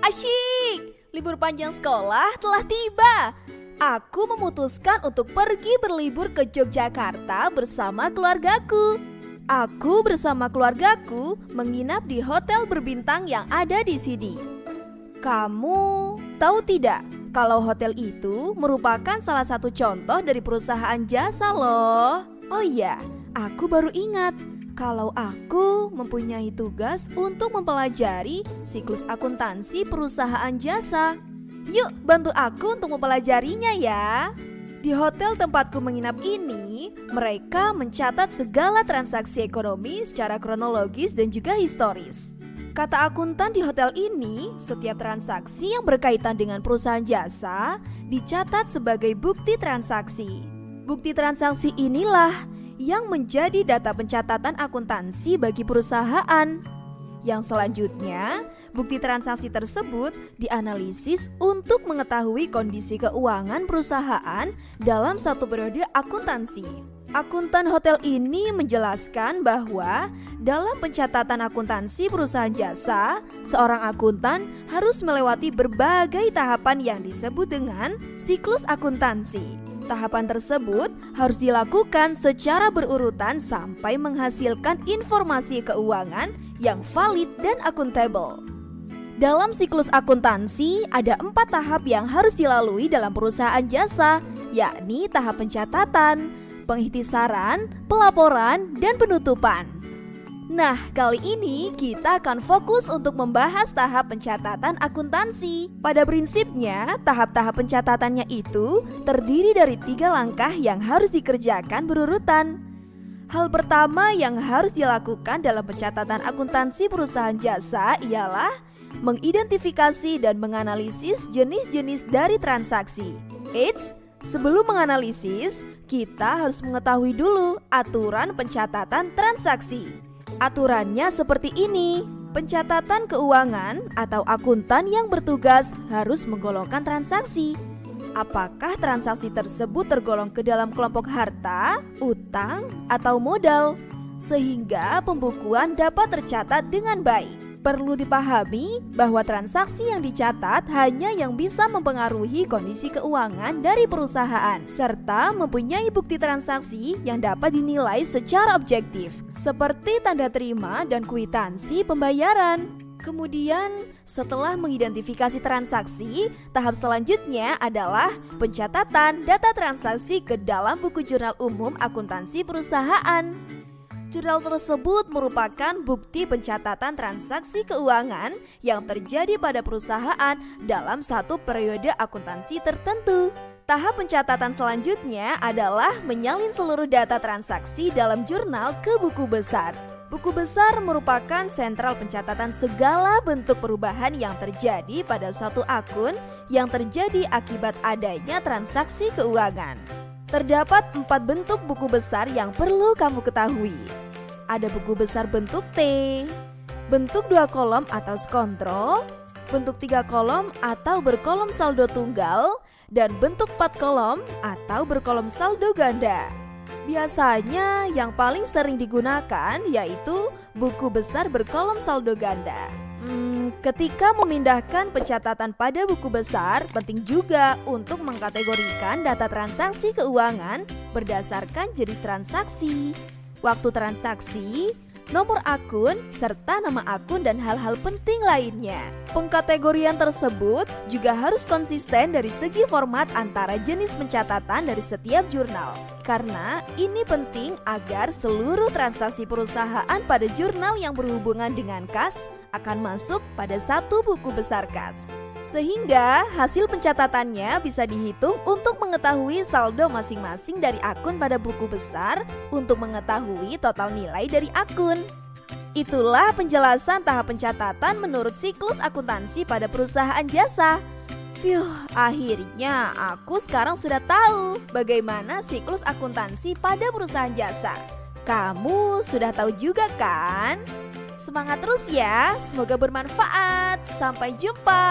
Asyik! Libur panjang sekolah telah tiba. Aku memutuskan untuk pergi berlibur ke Yogyakarta bersama keluargaku. Aku bersama keluargaku menginap di hotel berbintang yang ada di sini. Kamu tahu tidak kalau hotel itu merupakan salah satu contoh dari perusahaan jasa loh. Oh iya, aku baru ingat kalau aku mempunyai tugas untuk mempelajari siklus akuntansi perusahaan jasa. Yuk bantu aku untuk mempelajarinya ya. Di hotel tempatku menginap ini, mereka mencatat segala transaksi ekonomi secara kronologis dan juga historis. Kata akuntan di hotel ini, setiap transaksi yang berkaitan dengan perusahaan jasa dicatat sebagai bukti transaksi. Bukti transaksi inilah yang menjadi data pencatatan akuntansi bagi perusahaan. Yang selanjutnya, bukti transaksi tersebut dianalisis untuk mengetahui kondisi keuangan perusahaan dalam satu periode akuntansi. Akuntan hotel ini menjelaskan bahwa dalam pencatatan akuntansi perusahaan jasa, seorang akuntan harus melewati berbagai tahapan yang disebut dengan siklus akuntansi. Tahapan tersebut harus dilakukan secara berurutan sampai menghasilkan informasi keuangan yang valid dan akuntabel. Dalam siklus akuntansi, ada 4 tahap yang harus dilalui dalam perusahaan jasa, yakni tahap pencatatan, pengikhtisaran, pelaporan, dan penutupan. Nah, kali ini kita akan fokus untuk membahas tahap pencatatan akuntansi. Pada prinsipnya, tahap-tahap pencatatannya itu terdiri dari 3 langkah yang harus dikerjakan berurutan. Hal pertama yang harus dilakukan dalam pencatatan akuntansi perusahaan jasa ialah mengidentifikasi dan menganalisis jenis-jenis dari transaksi. Eits, sebelum menganalisis, kita harus mengetahui dulu aturan pencatatan transaksi. Aturannya seperti ini. Pencatatan keuangan atau akuntan yang bertugas harus menggolongkan transaksi. Apakah transaksi tersebut tergolong ke dalam kelompok harta, utang, atau modal, sehingga pembukuan dapat tercatat dengan baik. Perlu dipahami bahwa transaksi yang dicatat hanya yang bisa mempengaruhi kondisi keuangan dari perusahaan, serta mempunyai bukti transaksi yang dapat dinilai secara objektif, seperti tanda terima dan kwitansi pembayaran. Kemudian, setelah mengidentifikasi transaksi, tahap selanjutnya adalah pencatatan data transaksi ke dalam buku jurnal umum akuntansi perusahaan. Jurnal tersebut merupakan bukti pencatatan transaksi keuangan yang terjadi pada perusahaan dalam satu periode akuntansi tertentu. Tahap pencatatan selanjutnya adalah menyalin seluruh data transaksi dalam jurnal ke buku besar. Buku besar merupakan sentral pencatatan segala bentuk perubahan yang terjadi pada suatu akun yang terjadi akibat adanya transaksi keuangan. Terdapat 4 bentuk buku besar yang perlu kamu ketahui. Ada buku besar bentuk T, bentuk 2 kolom atau skontro, bentuk 3 kolom atau berkolom saldo tunggal, dan bentuk 4 kolom atau berkolom saldo ganda. Biasanya yang paling sering digunakan yaitu buku besar berkolom saldo ganda. Ketika memindahkan pencatatan pada buku besar, penting juga untuk mengkategorikan data transaksi keuangan berdasarkan jenis transaksi, waktu transaksi, nomor akun, serta nama akun dan hal-hal penting lainnya. Pengkategorian tersebut juga harus konsisten dari segi format antara jenis pencatatan dari setiap jurnal. Karena ini penting agar seluruh transaksi perusahaan pada jurnal yang berhubungan dengan kas akan masuk pada satu buku besar kas. Sehingga hasil pencatatannya bisa dihitung untuk mengetahui saldo masing-masing dari akun pada buku besar untuk mengetahui total nilai dari akun. Itulah penjelasan tahap pencatatan menurut siklus akuntansi pada perusahaan jasa. Akhirnya aku sekarang sudah tahu bagaimana siklus akuntansi pada perusahaan jasa. Kamu sudah tahu juga kan? Semangat terus ya, semoga bermanfaat. Sampai jumpa.